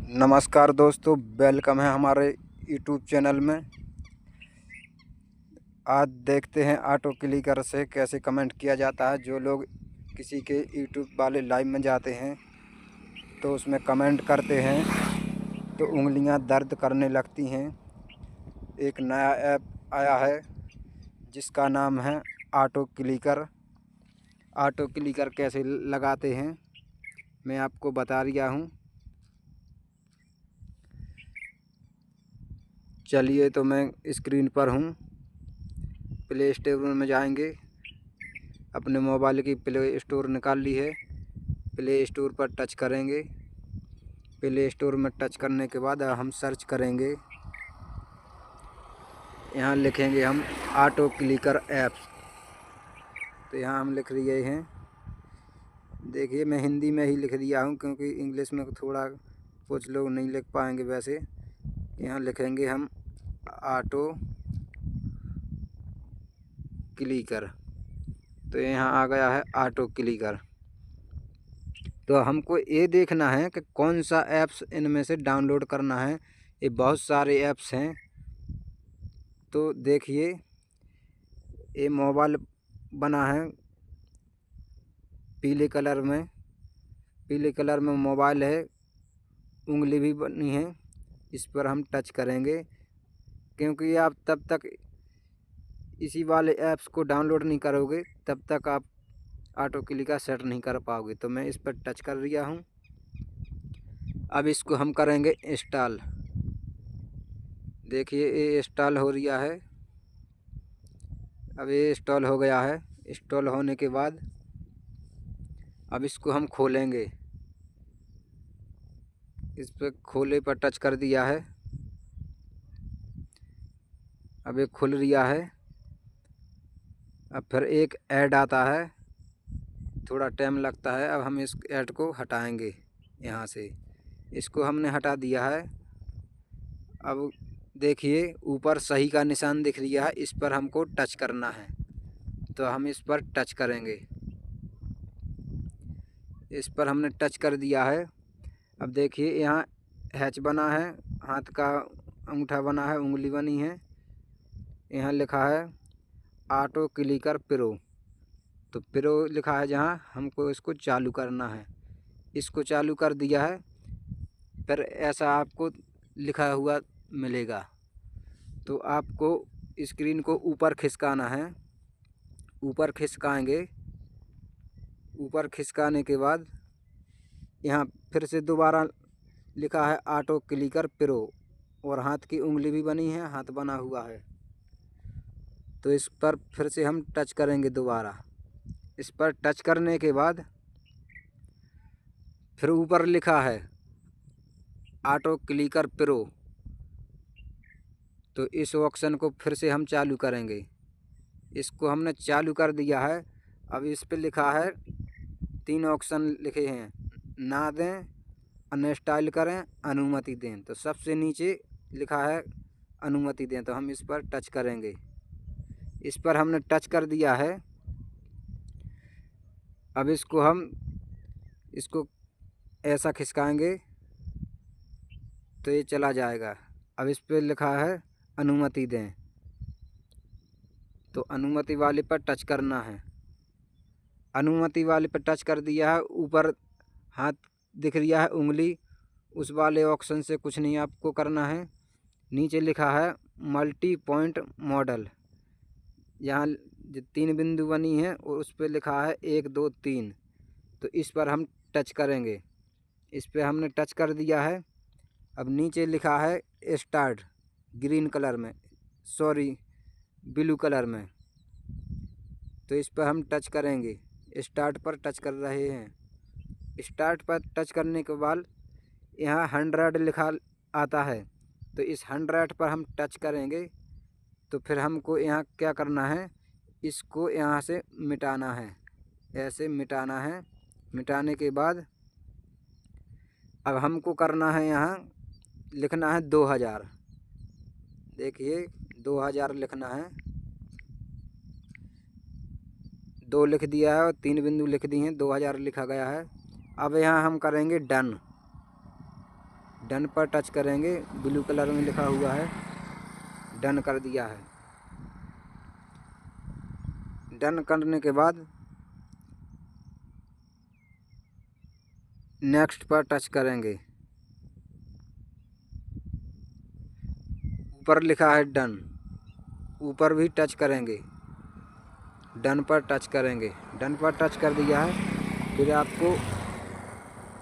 नमस्कार दोस्तों, वेलकम है हमारे यूट्यूब चैनल में। आज देखते हैं ऑटो क्लिकर से कैसे कमेंट किया जाता है। जो लोग किसी के यूट्यूब वाले लाइव में जाते हैं तो उसमें कमेंट करते हैं तो उंगलियां दर्द करने लगती हैं। एक नया ऐप आया है जिसका नाम है ऑटो क्लिकर। ऑटो क्लिकर कैसे लगाते हैं मैं आपको बता रहा हूँ। चलिए, तो मैं स्क्रीन पर हूँ। प्ले स्टोर में जाएंगे। अपने मोबाइल की प्ले स्टोर निकाल ली है। प्ले स्टोर पर टच करेंगे। प्ले स्टोर में टच करने के बाद हम सर्च करेंगे। यहाँ लिखेंगे हम ऑटो क्लिकर ऐप्स। तो यहाँ हम लिख लिए हैं। देखिए, मैं हिंदी में ही लिख दिया हूँ क्योंकि इंग्लिश में थोड़ा कुछ लोग नहीं लिख पाएंगे। वैसे यहाँ लिखेंगे हम ऑटो क्लिकर। तो यहाँ आ गया है ऑटो क्लिकर। तो हमको ये देखना है कि कौन सा ऐप्स इनमें से डाउनलोड करना है। ये बहुत सारे ऐप्स हैं। तो देखिए, ये मोबाइल बना है पीले कलर में। पीले कलर में मोबाइल है, उंगली भी बनी है। इस पर हम टच करेंगे क्योंकि आप तब तक इसी वाले ऐप्स को डाउनलोड नहीं करोगे तब तक आप ऑटो क्लिकर सेट नहीं कर पाओगे। तो मैं इस पर टच कर दिया हूँ। अब इसको हम करेंगे इंस्टॉल। देखिए, ये इंस्टॉल हो रहा है। अब ये इंस्टॉल हो गया है। इंस्टॉल होने के बाद अब इसको हम खोलेंगे। इस पर खोले पर टच कर दिया है। अब ये खुल रहा है। अब फिर एक ऐड आता है, थोड़ा टाइम लगता है। अब हम इस ऐड को हटाएंगे यहाँ से। इसको हमने हटा दिया है। अब देखिए, ऊपर सही का निशान दिख रहा है, इस पर हमको टच करना है। तो हम इस पर टच करेंगे। इस पर हमने टच कर दिया है। अब देखिए, यहाँ हैच बना है, हाथ का अंगूठा बना है, उंगली बनी है। यहाँ लिखा है ऑटो क्लिकर प्रो। तो प्रो लिखा है जहाँ, हमको इसको चालू करना है। इसको चालू कर दिया है। फिर ऐसा आपको लिखा हुआ मिलेगा। तो आपको स्क्रीन को ऊपर खिसकाना है। ऊपर खिसकाएंगे। ऊपर खिसकाने के बाद यहाँ फिर से दोबारा लिखा है ऑटो क्लिकर प्रो और हाथ की उंगली भी बनी है, हाथ बना हुआ है। तो इस पर फिर से हम टच करेंगे दोबारा। इस पर टच करने के बाद फिर ऊपर लिखा है ऑटो क्लिकर प्रो। तो इस ऑप्शन को फिर से हम चालू करेंगे। इसको हमने चालू कर दिया है। अब इस पर लिखा है, 3 ऑप्शन लिखे हैं, ना दें, अनइंस्टॉल करें, अनुमति दें। तो सबसे नीचे लिखा है अनुमति दें। तो हम इस पर टच करेंगे। इस पर हमने टच कर दिया है। अब इसको ऐसा खिसकाएंगे तो ये चला जाएगा। अब इस पर लिखा है अनुमति दें। तो अनुमति वाले पर टच करना है। अनुमति वाले पर टच कर दिया है। ऊपर हाथ दिख रहा है, उंगली, उस वाले ऑप्शन से कुछ नहीं आपको करना है। नीचे लिखा है मल्टी पॉइंट मॉडल। यहाँ 3 बिंदु बनी है और उस पर लिखा है 1 2 3। तो इस पर हम टच करेंगे। इस पर हमने टच कर दिया है। अब नीचे लिखा है स्टार्ट, ग्रीन कलर में, सॉरी ब्लू कलर में। तो इस पर हम टच करेंगे। स्टार्ट पर टच कर रहे हैं। स्टार्ट पर टच करने के बाद यहाँ 100 लिखा आता है। तो इस 100 पर हम टच करेंगे। तो फिर हमको यहाँ क्या करना है, इसको यहाँ से मिटाना है। ऐसे मिटाना है। मिटाने के बाद अब हमको करना है, यहाँ लिखना है 2000। देखिए, 2000 लिखना है। 2 लिख दिया है और 3 बिंदु लिख दिए हैं, 2000 लिखा गया है। अब यहाँ हम करेंगे डन। डन पर टच करेंगे, ब्लू कलर में लिखा हुआ है, डन कर दिया है। डन करने के बाद नेक्स्ट पर टच करेंगे, ऊपर लिखा है डन, ऊपर भी टच करेंगे, डन पर टच करेंगे। डन पर टच कर दिया है। फिर आपको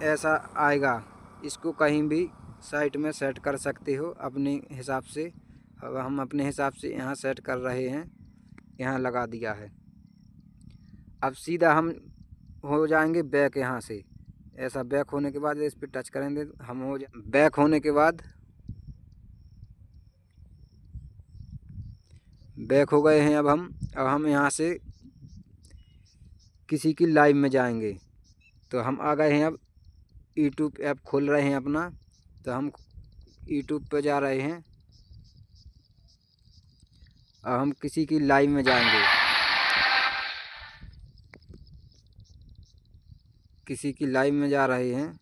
ऐसा आएगा, इसको कहीं भी साइट में सेट कर सकते हो अपने हिसाब से। अब हम अपने हिसाब से यहाँ सेट कर रहे हैं, यहाँ लगा दिया है। अब सीधा हम हो जाएंगे बैक यहाँ से। ऐसा बैक होने के बाद इस पर टच करेंगे, हम हो बैक होने के बाद बैक हो गए हैं। अब हम यहाँ से किसी की लाइव में जाएंगे। तो हम आ गए हैं, अब यूट्यूब ऐप खोल रहे हैं अपना। तो हम यूट्यूब पे जा रहे हैं। अब हम किसी की लाइव में जाएंगे, किसी की लाइव में जा रहे हैं।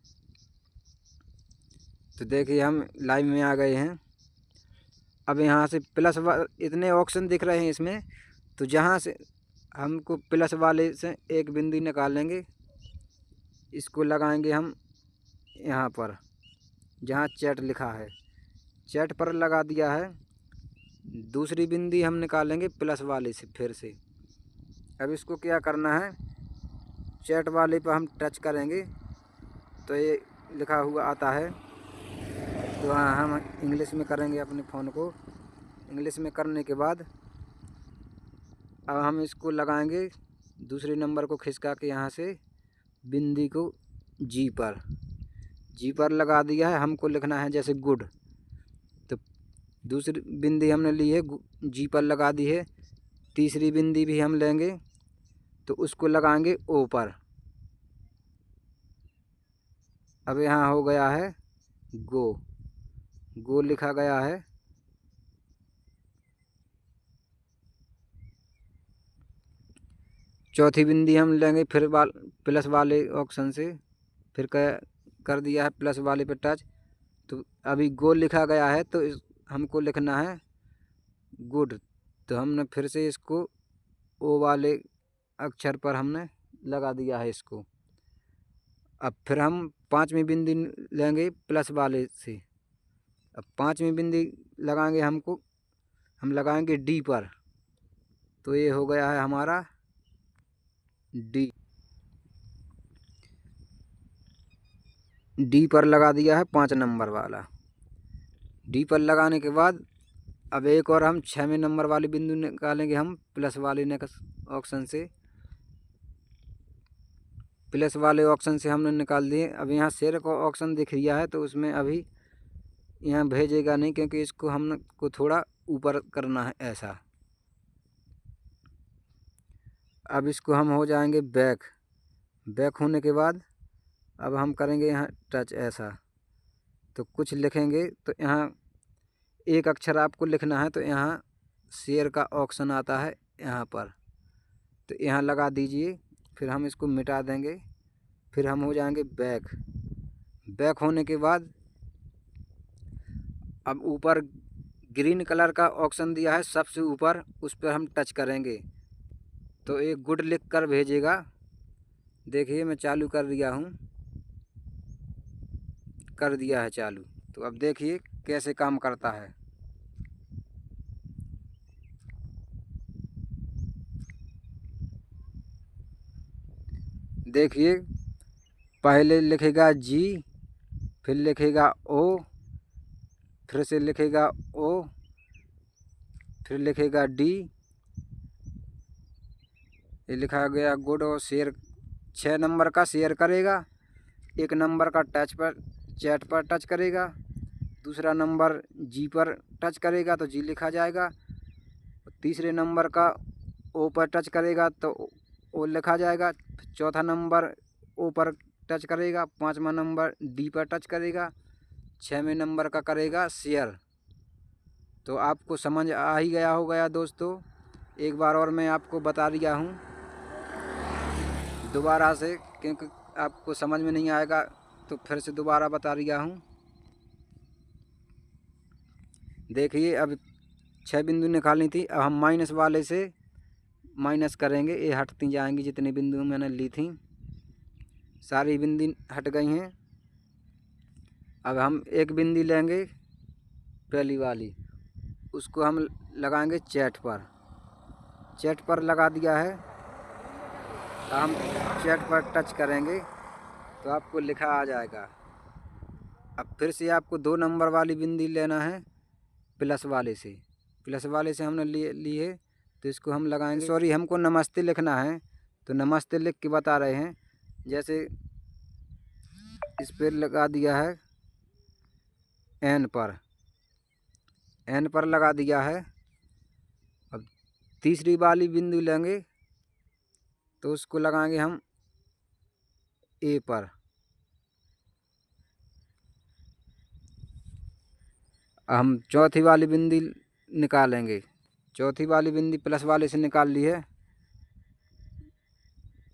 तो देखिए हम लाइव में आ गए हैं। अब यहाँ से प्लस इतने ऑप्शन दिख रहे हैं इसमें। तो जहाँ से हमको प्लस वाले से एक बिंदु निकालेंगे, इसको लगाएंगे हम यहाँ पर जहाँ चैट लिखा है, चैट पर लगा दिया है। दूसरी बिंदी हम निकालेंगे प्लस वाले से फिर से। अब इसको क्या करना है, चैट वाले पर हम टच करेंगे तो ये लिखा हुआ आता है। तो हाँ, हम इंग्लिश में करेंगे, अपने फ़ोन को इंग्लिश में करने के बाद अब हम इसको लगाएंगे दूसरे नंबर को खिसका के यहाँ से बिंदी को जी पर लगा दिया है। हमको लिखना है जैसे गुड, तो दूसरी बिंदी हमने ली है, जी पर लगा दी है। तीसरी बिंदी भी हम लेंगे तो उसको लगाएंगे ओ पर। अब यहाँ हो गया है गो लिखा गया है। चौथी बिंदी हम लेंगे फिर प्लस वाले ऑप्शन से, फिर कर दिया है प्लस वाले पे टच। तो अभी गो लिखा गया है, तो हमको लिखना है गुड। तो हमने फिर से इसको ओ वाले अक्षर पर हमने लगा दिया है इसको। अब फिर हम पांचवी बिंदी लेंगे प्लस वाले से। अब पांचवी बिंदी लगाएंगे, हम लगाएंगे डी पर। तो ये हो गया है हमारा डी पर लगा दिया है 5 नंबर वाला। डी पर लगाने के बाद अब एक और हम 6वें नंबर वाली बिंदु निकालेंगे हम प्लस वाले ऑप्शन से। प्लस वाले ऑप्शन से हमने निकाल दिए। अब यहाँ शेयर का ऑप्शन दिख रहा है, तो उसमें अभी यहाँ भेजेगा नहीं, क्योंकि इसको हमको थोड़ा ऊपर करना है ऐसा। अब इसको हम हो जाएंगे बैक होने के बाद अब हम करेंगे यहाँ टच ऐसा। तो कुछ लिखेंगे, तो यहाँ एक अक्षर आपको लिखना है। तो यहाँ शेयर का ऑप्शन आता है यहाँ पर, तो यहाँ लगा दीजिए। फिर हम इसको मिटा देंगे। फिर हम हो जाएंगे बैक होने के बाद अब ऊपर ग्रीन कलर का ऑप्शन दिया है सबसे ऊपर, उस पर हम टच करेंगे तो एक गुड लिख कर भेजेगा। देखिए मैं चालू कर दिया हूँ, कर दिया है चालू। तो अब देखिए कैसे काम करता है। देखिए पहले लिखेगा जी, फिर लिखेगा ओ, फिर से लिखेगा ओ, फिर लिखेगा डी, ये लिखा गया गुड। और शेयर 6 नंबर का शेयर करेगा, 1 नंबर का चैट पर टच करेगा, दूसरा नंबर जी पर टच करेगा तो जी लिखा जाएगा, तीसरे नंबर का ओ पर टच करेगा तो ओ लिखा जाएगा, चौथा नंबर ओ पर टच करेगा, 5वां नंबर डी पर टच करेगा, 6वें नंबर का करेगा शेयर। तो आपको समझ आ ही गया होगा दोस्तों। एक बार और मैं आपको बता दिया हूँ दोबारा से, क्योंकि आपको समझ में नहीं आएगा तो फिर से दोबारा बता दिया हूँ। देखिए अब 6 बिंदु निकालनी थी। अब हम माइनस वाले से माइनस करेंगे, ये हटती जाएंगी। जितनी बिंदु मैंने ली थी सारी बिंदु हट गई हैं। अब हम एक बिंदु लेंगे पहली वाली, उसको हम लगाएंगे चैट पर। चैट पर लगा दिया है। हम चैट पर टच करेंगे तो आपको लिखा आ जाएगा। अब फिर से आपको 2 नंबर वाली बिंदी लेना है प्लस वाले से। प्लस वाले से हमने ली है तो इसको हम लगाएंगे। सॉरी, हमको नमस्ते लिखना है तो नमस्ते लिख के बता रहे हैं। जैसे इस पर लगा दिया है एन पर, एन पर लगा दिया है। अब तीसरी वाली बिंदु लेंगे तो उसको लगाएंगे हम ए पर। हम चौथी वाली बिंदी निकालेंगे। चौथी वाली बिंदी प्लस वाले से निकाल ली है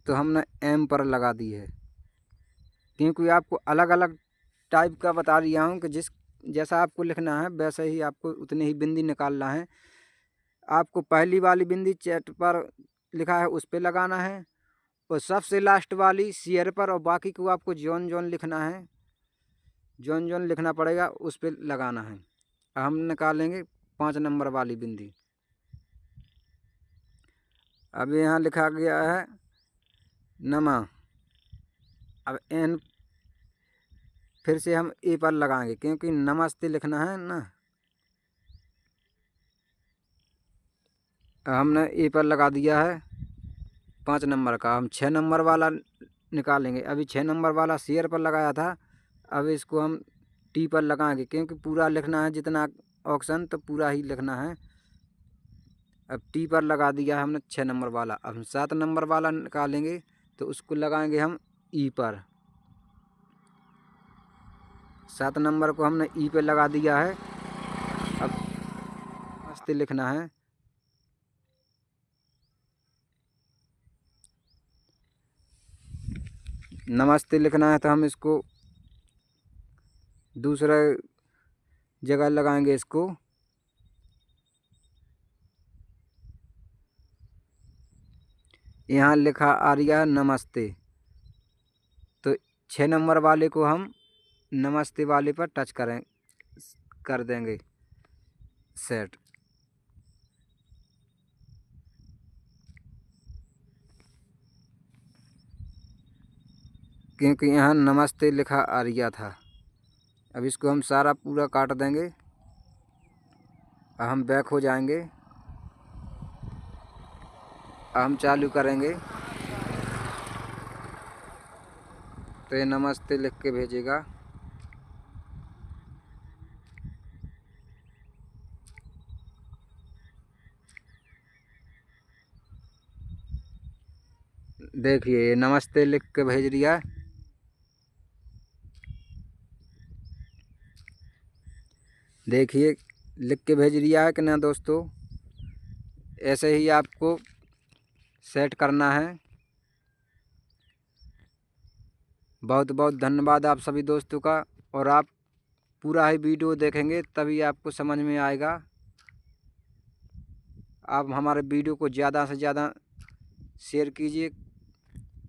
तो हमने एम पर लगा दी है। क्योंकि आपको अलग अलग टाइप का बता दिया हूँ कि जैसा आपको लिखना है वैसे ही आपको उतनी ही बिंदी निकालना है। आपको पहली वाली बिंदी चैट पर लिखा है उस पर लगाना है, और सबसे लास्ट वाली शेयर पर, और बाकी को आपको जौन जौन लिखना है, जौन जौन लिखना पड़ेगा उस पर लगाना है। हम निकालेंगे 5 नंबर वाली बिंदी। अब यहाँ लिखा गया है नमा। अब एन फिर से हम ए पर लगाएंगे क्योंकि नमस्ते लिखना है ना। हमने ए पर लगा दिया है 5 नंबर का। हम 6 नंबर वाला निकालेंगे। अभी 6 नंबर वाला शेयर पर लगाया था, अब इसको हम टी पर लगाएंगे क्योंकि पूरा लिखना है जितना ऑप्शन तो पूरा ही लिखना है। अब टी पर लगा दिया है हमने 6 नंबर वाला। अब हम 7 नंबर वाला निकालेंगे तो उसको लगाएंगे हम ई पर। 7 नंबर को हमने ई पे लगा दिया है। अब नमस्ते लिखना है। नमस्ते लिखना है तो हम इसको दूसरा जगह लगाएंगे। इसको यहाँ लिखा आ रहा है नमस्ते, तो 6 नंबर वाले को हम नमस्ते वाले पर टच कर देंगे सेट। क्योंकि यहाँ नमस्ते लिखा आ रहा था। अब इसको हम सारा पूरा काट देंगे। अब हम बैक हो जाएंगे। अब हम चालू करेंगे तो ये नमस्ते लिख के भेजेगा। देखिए ये नमस्ते लिख के भेज दिया। देखिए लिख के भेज दिया है कि ना दोस्तों। ऐसे ही आपको सेट करना है। बहुत बहुत धन्यवाद आप सभी दोस्तों का। और आप पूरा ही वीडियो देखेंगे तभी आपको समझ में आएगा। आप हमारे वीडियो को ज़्यादा से ज़्यादा शेयर कीजिए,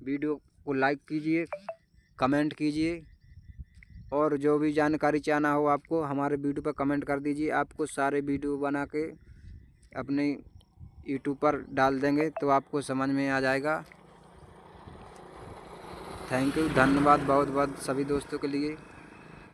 वीडियो को लाइक कीजिए, कमेंट कीजिए, और जो भी जानकारी चाहना हो आपको हमारे वीडियो पर कमेंट कर दीजिए। आपको सारे वीडियो बना के अपने यूट्यूब पर डाल देंगे तो आपको समझ में आ जाएगा। थैंक यू, धन्यवाद बहुत बहुत सभी दोस्तों के लिए।